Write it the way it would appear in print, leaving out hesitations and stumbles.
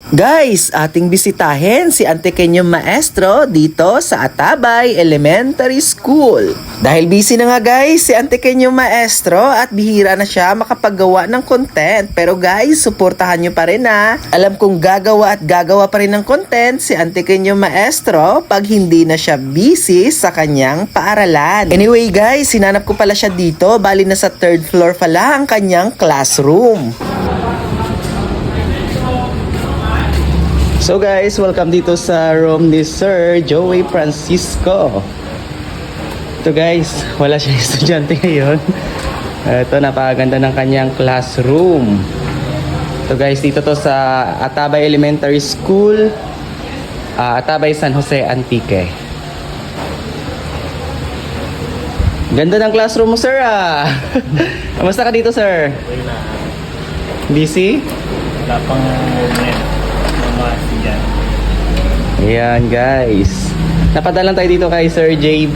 Guys, ating bisitahin si Ante Kenyong Maestro dito sa Atabay Elementary School. Dahil busy na nga guys si Ante Kenyong Maestro at bihira na siya makapaggawa ng content. Pero guys, suportahan nyo pa rin ha. Alam kong gagawa at gagawa pa rin ng content si Ante Kenyong Maestro pag hindi na siya busy sa kanyang paaralan. Anyway guys, sinanap ko pala siya dito. Bali na sa 3rd floor pala ang kanyang classroom. So guys, welcome dito sa room ni Sir Joey Francisco. Ito guys, wala siyang estudyante ngayon. Ito, napakaganda ng kanyang classroom. Ito guys, dito to sa Atabay Elementary School, Atabay San Jose Antique. Ganda ng classroom mo, sir ah. Kamusta ka dito, sir? Okay na. Busy? Wala pang movement. Ayan guys, napadalan tayo dito kay Sir JB.